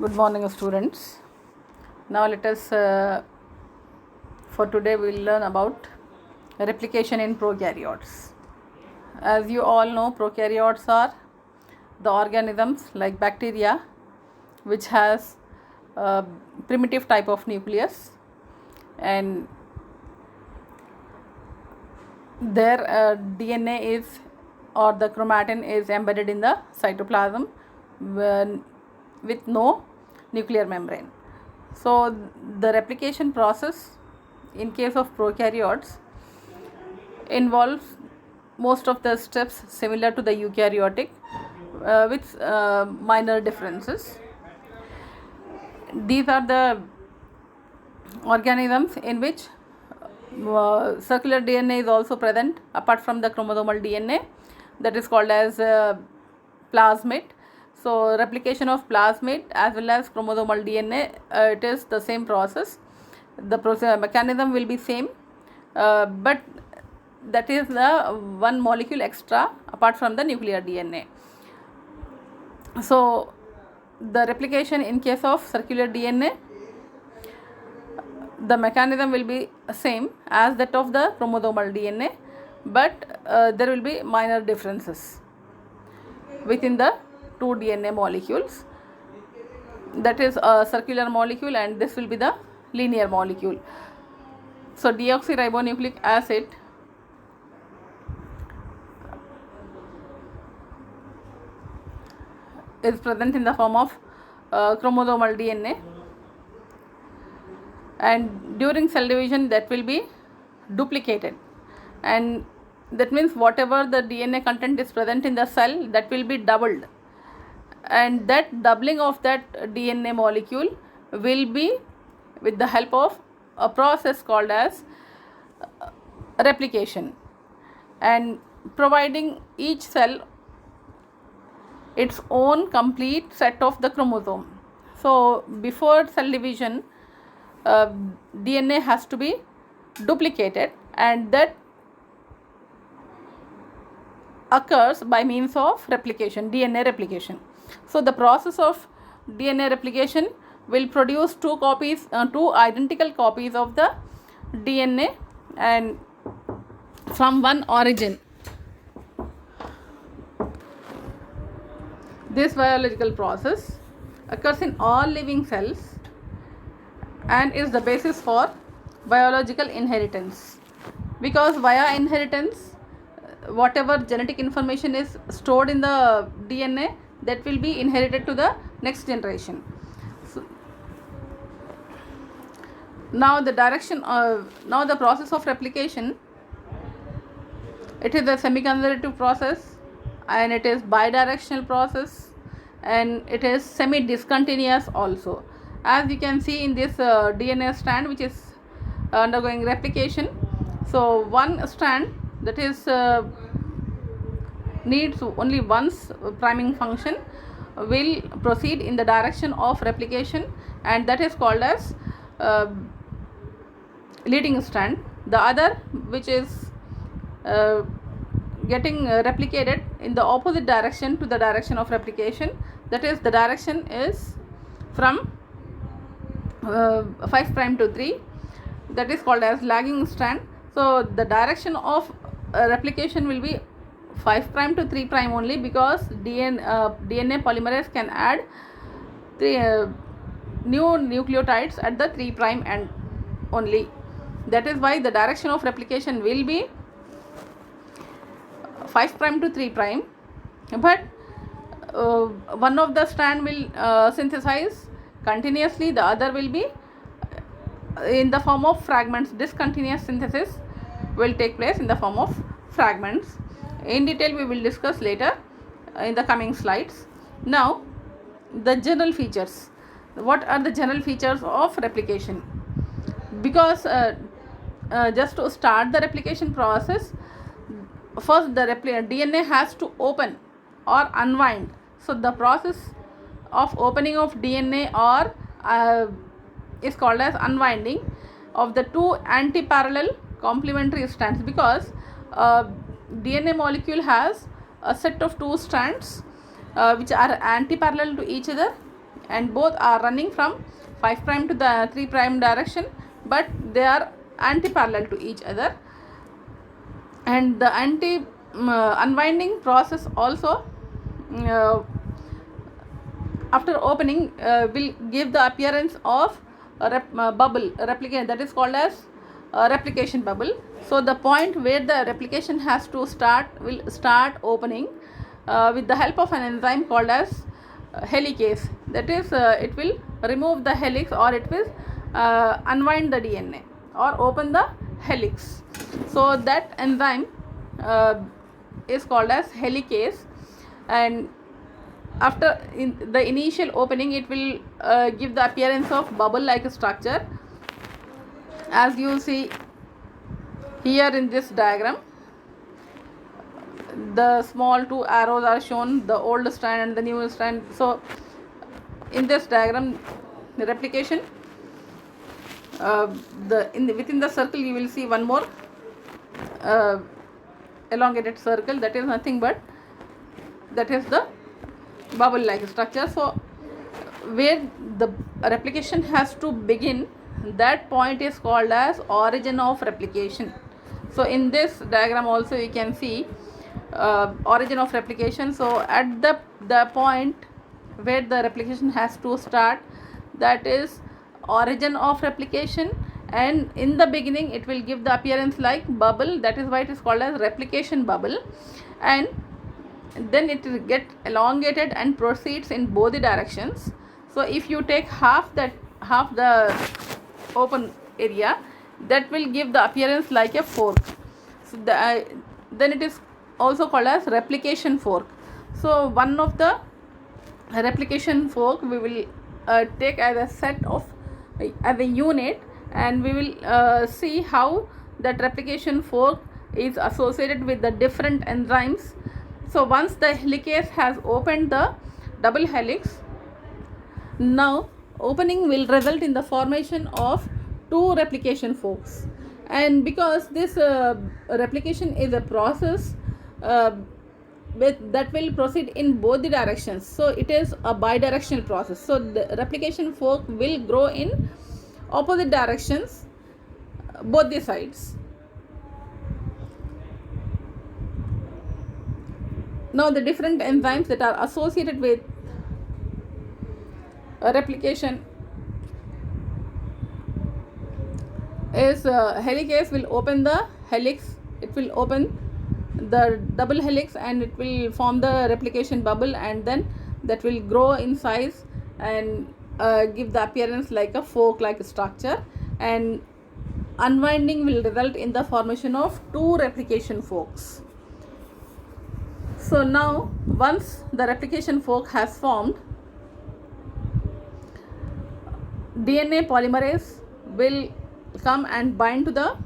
Good morning, students. Now let us, for today, we will learn about replication in prokaryotes. As you all know, prokaryotes are the organisms like bacteria, which has a primitive type of nucleus, and their DNA is, or the chromatin is embedded in the cytoplasm with no nuclear membrane. So the replication process in case of prokaryotes involves most of the steps similar to the eukaryotic, with minor differences. These are the organisms in which circular DNA is also present apart from the chromosomal DNA, that is called as plasmid. So replication of plasmid as well as chromosomal DNA, it is the same process. The mechanism will be same, but that is the one molecule extra apart from the nuclear DNA. So the replication in case of circular DNA, the mechanism will be same as that of the chromosomal DNA, but there will be minor differences within the two DNA molecules. That is a circular molecule and this will be the linear molecule. So deoxyribonucleic acid is present in the form of chromosomal DNA, and during cell division that will be duplicated, and that means whatever the DNA content is present in the cell, that will be doubled, and that doubling of that DNA molecule will be with the help of a process called as replication, and providing each cell its own complete set of the chromosome. So before cell division, DNA has to be duplicated, and that occurs by means of replication, DNA replication. So the process of DNA replication will produce two identical copies of the DNA, and from one origin. This biological process occurs in all living cells and is the basis for biological inheritance, because via inheritance, whatever genetic information is stored in the DNA, that will be inherited to the next generation. So, now the process of replication, it is a semi-conservative process, and it is bidirectional process, and it is semi-discontinuous also. As you can see in this DNA strand which is undergoing replication, so one strand that is needs only once priming function will proceed in the direction of replication, and that is called as leading strand. The other, which is getting replicated in the opposite direction to the direction of replication, that is the direction is from 5 prime to 3, that is called as lagging strand. So the direction of replication will be 5 prime to 3 prime only, because DNA polymerase can add new nucleotides at the 3 prime end only. That is why the direction of replication will be 5 prime to 3 prime, but one of the strand will synthesize continuously, the other will be in the form of fragments. Discontinuous synthesis will take place in the form of fragments. In detail we will discuss later in the coming slides. Now the general features. What are the general features of replication? Because just to start the replication process, first the DNA has to open or unwind. So the process of opening of DNA or is called as unwinding of the two anti-parallel complementary strands, because DNA molecule has a set of two strands which are anti-parallel to each other, and both are running from 5 prime to the 3 prime direction, but they are anti-parallel to each other. And the unwinding process also after opening will give the appearance of a bubble replication, that is called as replication bubble. So the point where the replication has to start will start opening with the help of an enzyme called as helicase. That is, it will remove the helix, or it will unwind the DNA or open the helix. So that enzyme is called as helicase, and after the initial opening it will give the appearance of bubble like structure, as you see here in this diagram. The small two arrows are shown, the old strand and the new strand. So in this diagram, the replication, within the circle you will see one more elongated circle, that is nothing but that is the bubble like structure. So where the replication has to begin, that point is called as origin of replication. So in this diagram also you can see origin of replication. So at the point where the replication has to start, that is origin of replication, and in the beginning it will give the appearance like bubble, that is why it is called as replication bubble, and then it will get elongated and proceeds in both the directions. So if you take half the open area, that will give the appearance like a fork. So then it is also called as replication fork. So one of the replication fork we will take as a set of as a unit, and we will see how that replication fork is associated with the different enzymes. So once the helicase has opened the double helix, now opening will result in the formation of two replication forks. And because this replication is a process that will proceed in both the directions, so it is a bidirectional process. So the replication fork will grow in opposite directions, both the sides. Now the different enzymes that are associated with replication is helicase will open the helix, it will open the double helix, and it will form the replication bubble, and then that will grow in size and give the appearance like a fork like structure, and unwinding will result in the formation of two replication forks. So now once the replication fork has formed, DNA polymerase will come and bind to the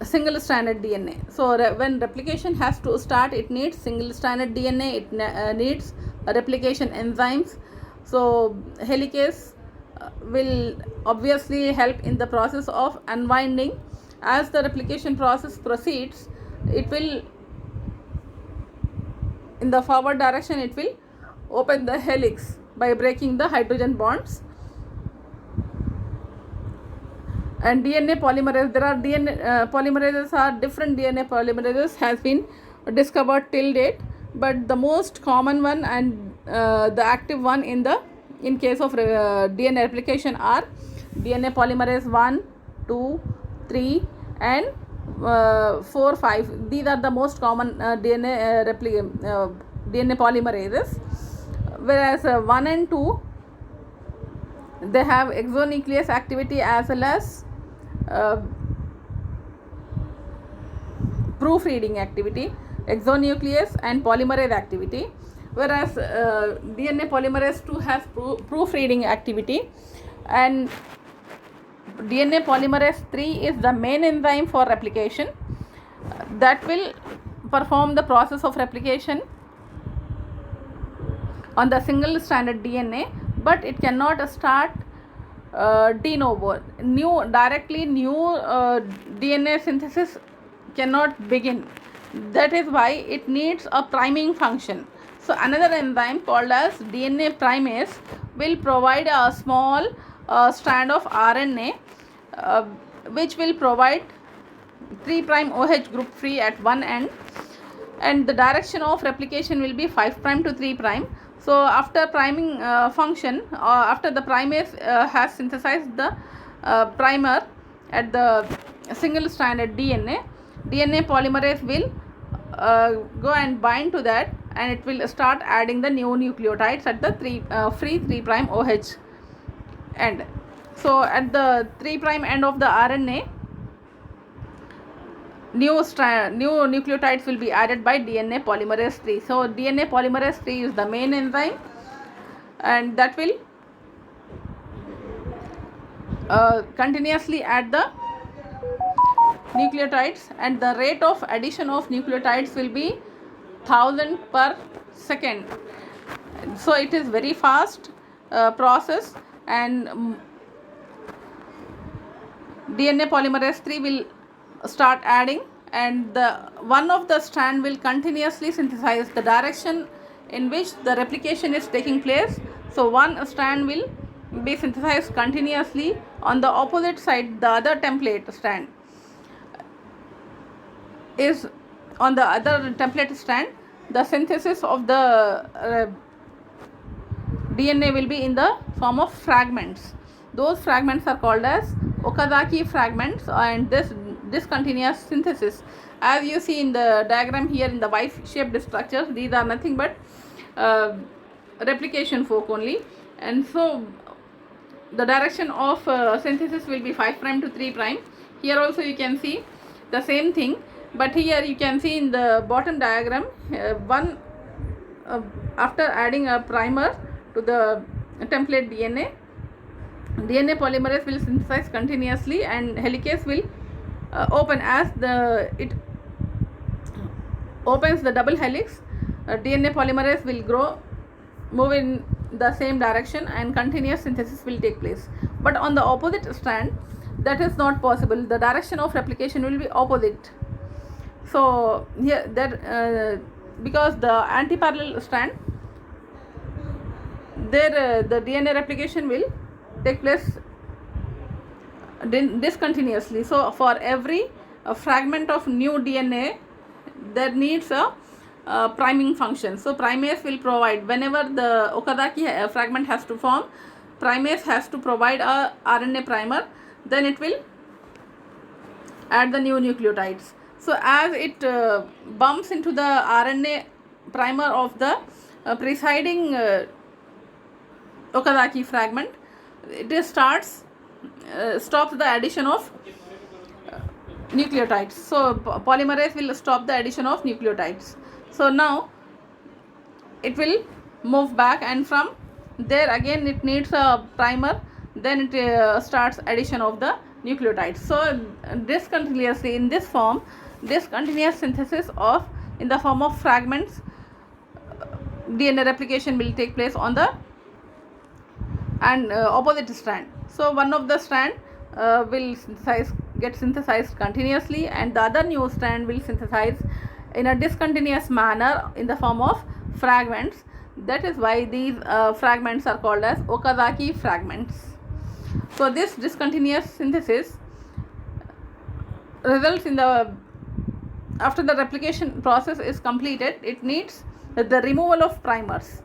single stranded DNA. So when replication has to start, it needs single stranded DNA, it needs replication enzymes. So helicase will obviously help in the process of unwinding. As the replication process proceeds, it will, in the forward direction, it will open the helix by breaking the hydrogen bonds. And DNA polymerase, there are DNA polymerases are different DNA polymerases has been discovered till date, but the most common one and the active one in case of DNA replication are DNA polymerase 1, 2, 3 and 4, 5. These are the most common DNA polymerases, whereas 1 and 2, they have exonuclease activity as well as proofreading activity, exonuclease and polymerase activity, whereas DNA polymerase 2 has proofreading activity, and DNA polymerase 3 is the main enzyme for replication that will perform the process of replication on the single stranded DNA, but it cannot start de novo, new DNA synthesis cannot begin. That is why it needs a priming function. So another enzyme called as DNA primase will provide a small strand of RNA which will provide 3' OH group free at one end, and the direction of replication will be 5' to 3'. So after priming function, after the primase has synthesized the primer at the single stranded DNA polymerase will go and bind to that, and it will start adding the new nucleotides at the free 3' OH end. So at the 3' end of the RNA, new nucleotides will be added by DNA polymerase 3. So DNA polymerase 3 is the main enzyme, and that will continuously add the nucleotides, and the rate of addition of nucleotides will be 1000 per second. So it is very fast process, and DNA polymerase 3 will start adding, and the one of the strand will continuously synthesize the direction in which the replication is taking place. So one strand will be synthesized continuously. On the opposite side, the other template strand is on the other template strand. The synthesis of the DNA will be in the form of fragments. Those fragments are called as Okazaki fragments, and this discontinuous synthesis, as you see in the diagram here in the Y-shaped structures, these are nothing but replication fork only, and so the direction of synthesis will be 5' to 3'. Here also you can see the same thing, but here you can see in the bottom diagram, after adding a primer to the template DNA polymerase will synthesize continuously, and helicase will open. As it opens the double helix, DNA polymerase will move in the same direction, and continuous synthesis will take place. But on the opposite strand, that is not possible. The direction of replication will be opposite. So here because the anti-parallel strand, there the DNA replication will take place discontinuously. So for every fragment of new DNA, there needs a priming function. So primase will provide, whenever the Okazaki fragment has to form, primase has to provide a RNA primer, then it will add the new nucleotides. So as it bumps into the RNA primer of the preceding Okazaki fragment, it stops the addition of nucleotides. So polymerase will stop the addition of nucleotides. So now it will move back, and from there again it needs a primer, then it starts addition of the nucleotides. So discontinuously, in this form, discontinuous synthesis of in the form of fragments, DNA replication will take place on the opposite strand. So one of the strand will get synthesized continuously, and the other new strand will synthesize in a discontinuous manner in the form of fragments. That is why these fragments are called as Okazaki fragments. So this discontinuous synthesis results in after the replication process is completed, it needs the removal of primers.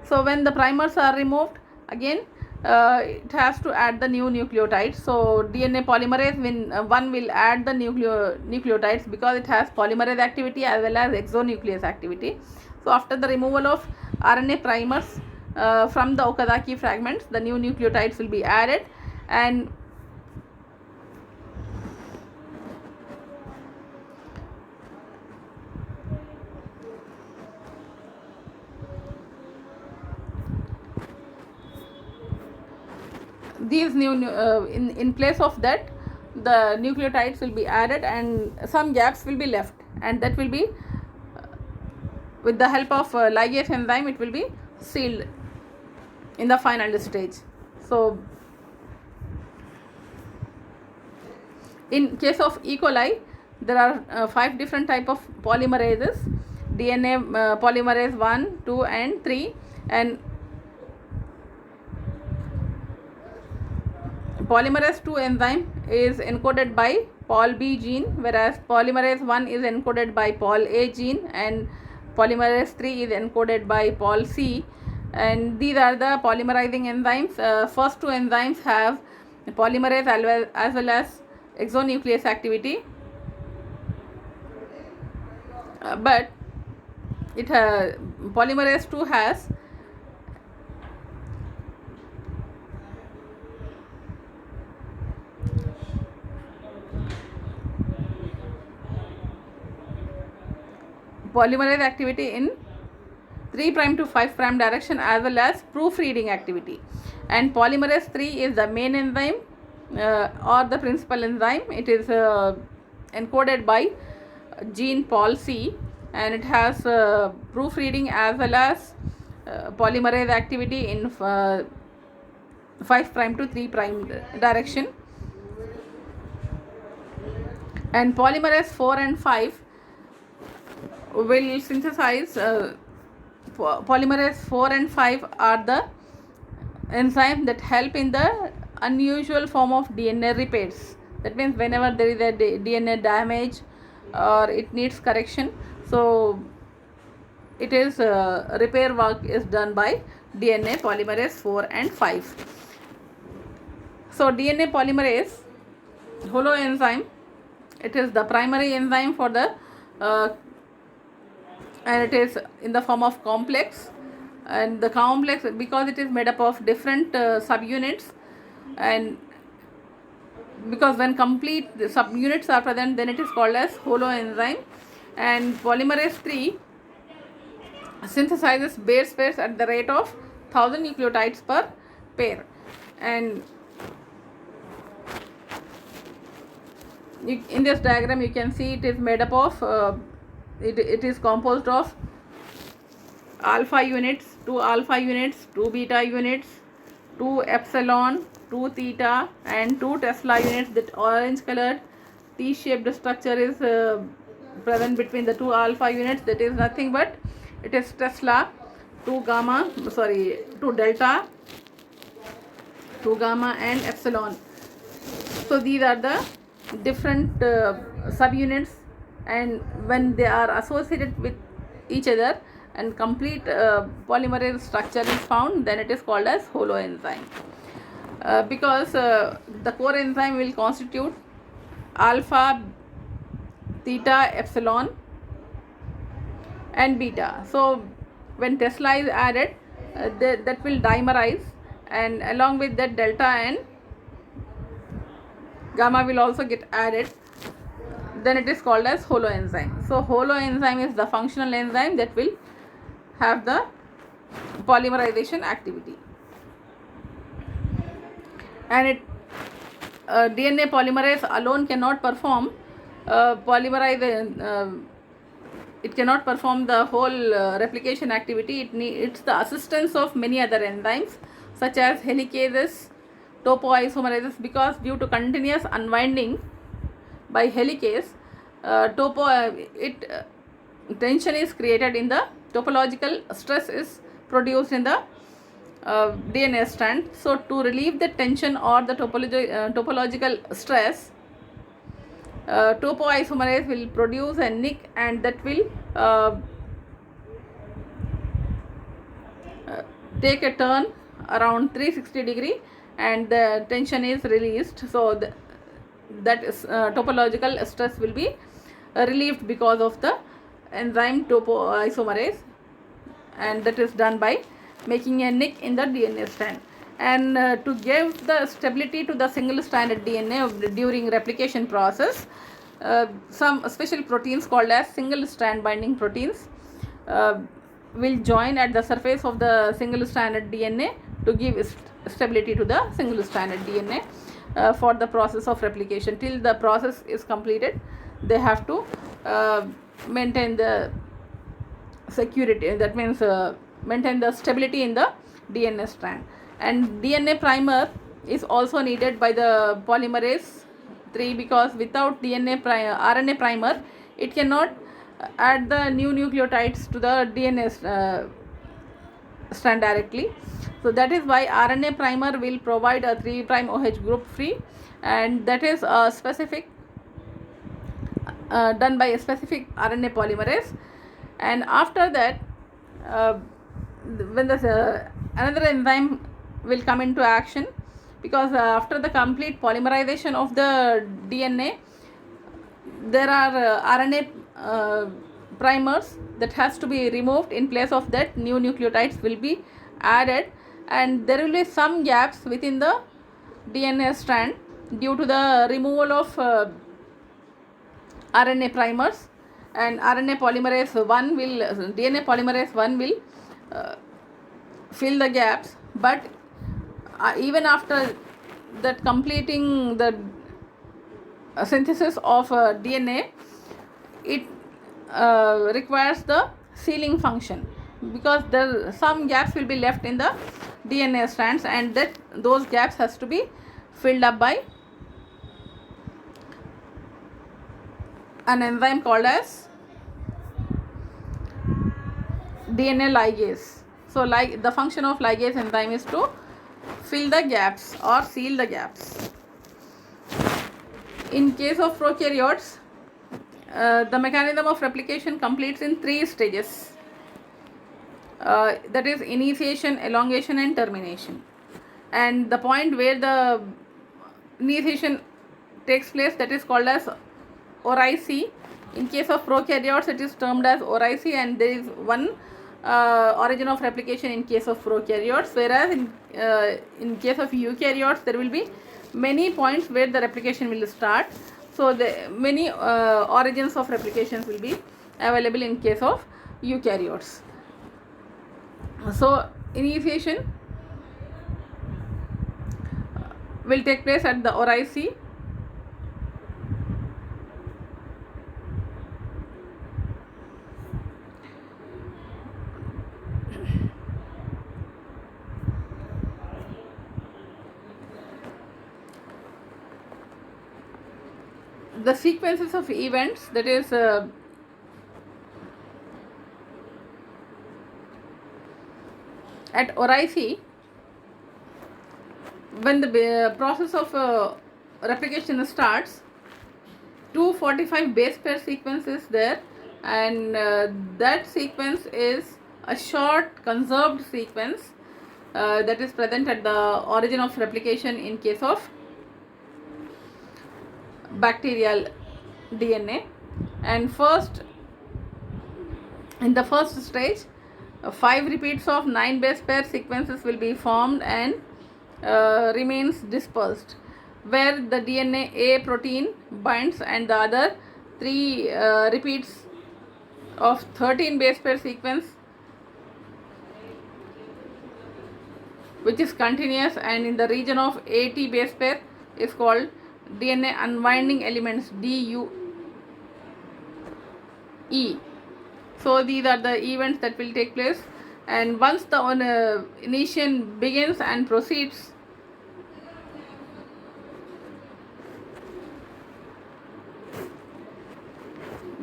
So when the primers are removed, again it has to add the new nucleotides. So DNA polymerase one will add the nucleotides because it has polymerase activity as well as exonuclease activity. So after the removal of RNA primers from the Okazaki fragments, the new nucleotides will be added, and these new in place of that, the nucleotides will be added, and some gaps will be left, and that will be with the help of ligase enzyme, it will be sealed in the final stage. So in case of E. coli, there are 5 different type of polymerases. DNA polymerase 1, 2 and 3, and polymerase 2 enzyme is encoded by Pol B gene, whereas polymerase 1 is encoded by Pol A gene, and polymerase 3 is encoded by Pol C. And these are the polymerizing enzymes. First two enzymes have polymerase as well as exonuclease activity, but polymerase 2 has polymerase activity in 3' to 5' direction as well as proofreading activity. And polymerase 3 is the main enzyme or the principal enzyme. It is encoded by gene Pol C, and it has proofreading as well as polymerase activity in 5' to 3' direction. And polymerase 4 and 5 will synthesize polymerase 4 and 5 are the enzymes that help in the unusual form of DNA repairs. That means whenever there is a DNA damage or it needs correction, so it is repair work is done by DNA polymerase 4 and 5. So DNA polymerase holoenzyme, it is the primary enzyme for the and it is in the form of complex, and the complex, because it is made up of different subunits, and because when complete subunits are present, then it is called as holoenzyme. And polymerase 3 synthesizes base pairs at the rate of 1000 nucleotides per pair. And in this diagram you can see it is made up of it is composed of alpha units, 2 alpha units, 2 beta units, 2 epsilon, 2 theta and 2 Tesla units. That orange colored T-shaped structure is present between the 2 alpha units. That is nothing but it is Tesla, 2 delta, 2 gamma and epsilon. So these are the different subunits, and when they are associated with each other and complete polymerase structure is found, then it is called as holoenzyme. Because the core enzyme will constitute alpha, theta, epsilon and beta. So when Tesla is added, that will dimerize, and along with that delta and gamma will also get added, then it is called as holoenzyme. So holoenzyme is the functional enzyme that will have the polymerization activity. And DNA polymerase alone cannot perform it cannot perform the whole replication activity. It's the assistance of many other enzymes such as helicases, topoisomerases, because due to continuous unwinding by helicase, tension is created in the topological stress is produced in the DNA strand. So to relieve the tension or the topological stress, topoisomerase will produce a nick, and that will take a turn around 360 degree, and the tension is released. So that is topological stress will be relieved because of the enzyme topoisomerase, and that is done by making a nick in the DNA strand. And to give the stability to the single stranded DNA during replication process, some special proteins called as single strand binding proteins will join at the surface of the single stranded DNA to give stability to the single stranded DNA for the process of replication. Till the process is completed, they have to maintain the security, that means maintain the stability in the DNA strand. And DNA primer is also needed by the polymerase 3, because without RNA primer it cannot add the new nucleotides to the DNA strand directly. So that is why RNA primer will provide a 3' OH group free, and that is a specific done by a specific RNA polymerase. And after that, when the another enzyme will come into action, because after the complete polymerization of the DNA, there are RNA primers that has to be removed. In place of that, new nucleotides will be added, and there will be some gaps within the DNA strand due to the removal of RNA primers, and DNA polymerase 1 will fill the gaps. But even after that completing the synthesis of DNA, it requires the sealing function, because some gaps will be left in the DNA strands, and those gaps has to be filled up by an enzyme called as DNA ligase. So the function of ligase enzyme is to fill the gaps or seal the gaps. In case of prokaryotes, the mechanism of replication completes in 3 stages. That is initiation, elongation, and termination. And the point where the initiation takes place, that is called as ORIC. In case of prokaryotes, it is termed as ORIC, and there is one origin of replication in case of prokaryotes, whereas in case of eukaryotes, there will be many points where the replication will start. So the many origins of replications will be available in case of eukaryotes. So initiation will take place at the ORIC. The sequences of events, that is at ORIC, when the process of replication starts, 245 base pair sequence is there, and that sequence is a short conserved sequence that is present at the origin of replication in case of bacterial DNA. And in the first stage, 5 repeats of 9 base pair sequences will be formed and remains dispersed, where the DNA A protein binds, and the other 3 repeats of 13 base pair sequence, which is continuous and in the region of 80 base pair, is called DNA unwinding elements, DUE. So these are the events that will take place, and once the initiation begins and proceeds,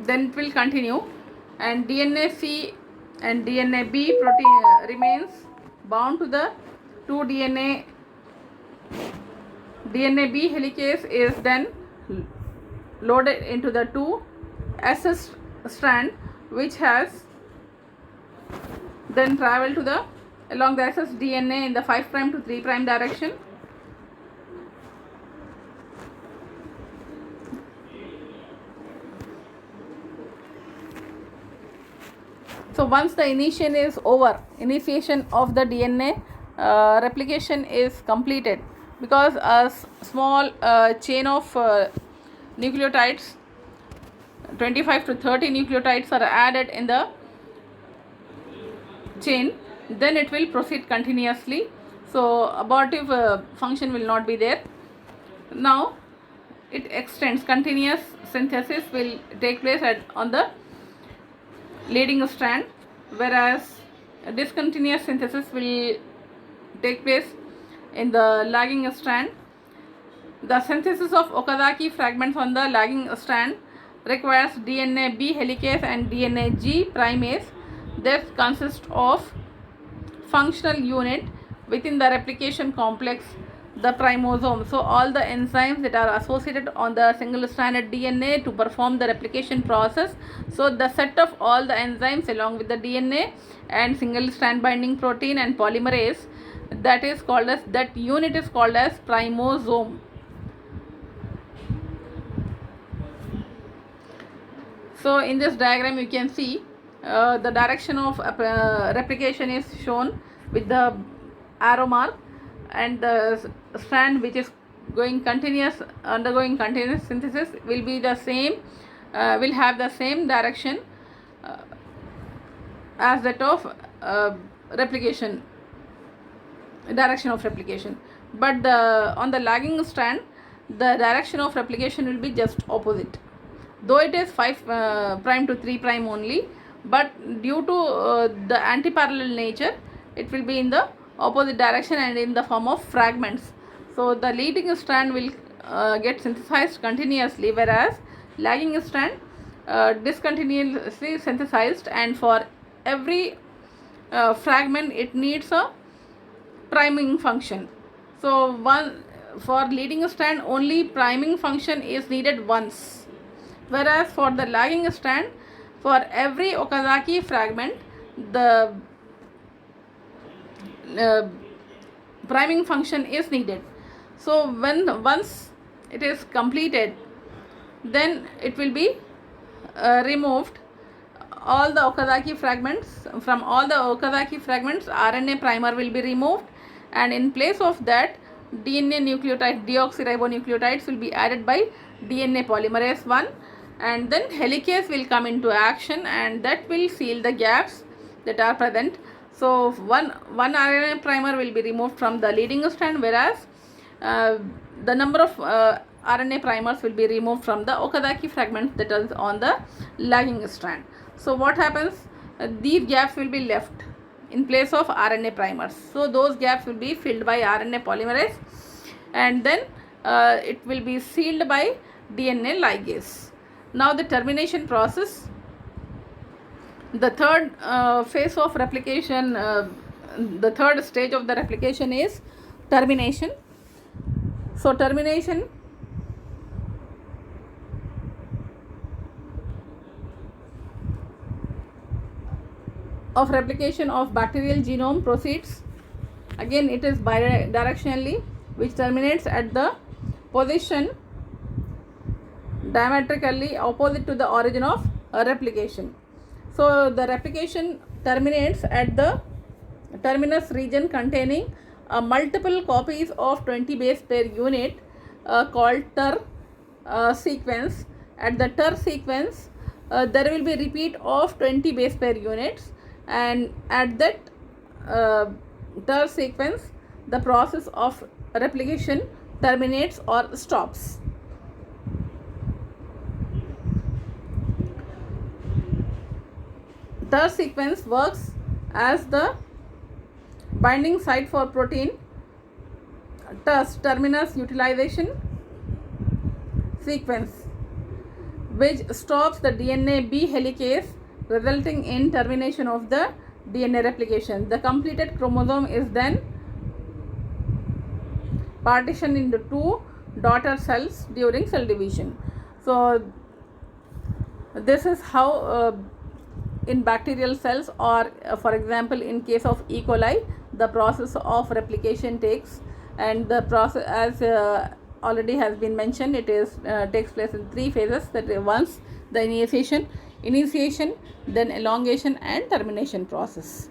then it will continue, and DNA C and DNA B protein remains bound to the 2 DNA B helicase is then loaded into the 2 SS strand, which has then traveled to along the SS DNA in the 5' to 3' direction. So once the initiation of the DNA replication is completed, because a small chain of nucleotides, 25 to 30 nucleotides are added in the chain, then it will proceed continuously. So abortive function will not be there. Now it extends. Continuous synthesis will take place on the leading strand, whereas discontinuous synthesis will take place in the lagging strand. The synthesis of Okazaki fragments on the lagging strand requires DNA B helicase and DNA G primase that consist of functional unit within the replication complex, the primosome. So all the enzymes that are associated on the single stranded DNA to perform the replication process. So the set of all the enzymes along with the DNA and single strand binding protein and polymerase, that unit is called as primosome. So in this diagram you can see the direction of replication is shown with the arrow mark, and the strand which is undergoing continuous synthesis will be the same, will have the same direction as that of replication, direction of replication. But on the lagging strand, the direction of replication will be just opposite, though it is 5 prime to 3 prime only, but due to the anti-parallel nature, it will be in the opposite direction and in the form of fragments. So the leading strand will get synthesized continuously, whereas lagging strand discontinuously synthesized, and for every fragment it needs a priming function. So for leading strand only priming function is needed once, whereas for the lagging strand, for every Okazaki fragment the priming function is needed. So once it is completed, then it will be removed all the Okazaki fragments. From all the Okazaki fragments, RNA primer will be removed, and in place of that DNA nucleotide, deoxyribonucleotides will be added by DNA polymerase 1, and then helicase will come into action, and that will seal the gaps that are present. So one RNA primer will be removed from the leading strand, whereas the number of RNA primers will be removed from the Okazaki fragments that is on the lagging strand. So what happens? These gaps will be left in place of RNA primers. So those gaps will be filled by RNA polymerase, and then it will be sealed by DNA ligase. Now the termination process. The third phase of replication, the third stage of the replication is termination. So termination of replication of bacterial genome proceeds. Again it is bidirectionally, which terminates at the position diametrically opposite to the origin of replication. So the replication terminates at the terminus region containing multiple copies of 20 base pair unit called TER sequence. At the TER sequence there will be repeat of 20 base pair units, and at that TER sequence the process of replication terminates or stops. TER sequence works as the binding site for protein TUS, terminus utilization sequence, which stops the DNA B helicase, resulting in termination of the DNA replication. The completed chromosome is then partitioned into 2 daughter cells during cell division. So this is how in bacterial cells, or for example in case of E. coli, the process of replication takes, and the process, as already has been mentioned, it is takes place in 3 phases. That is, once the initiation, then elongation and termination process.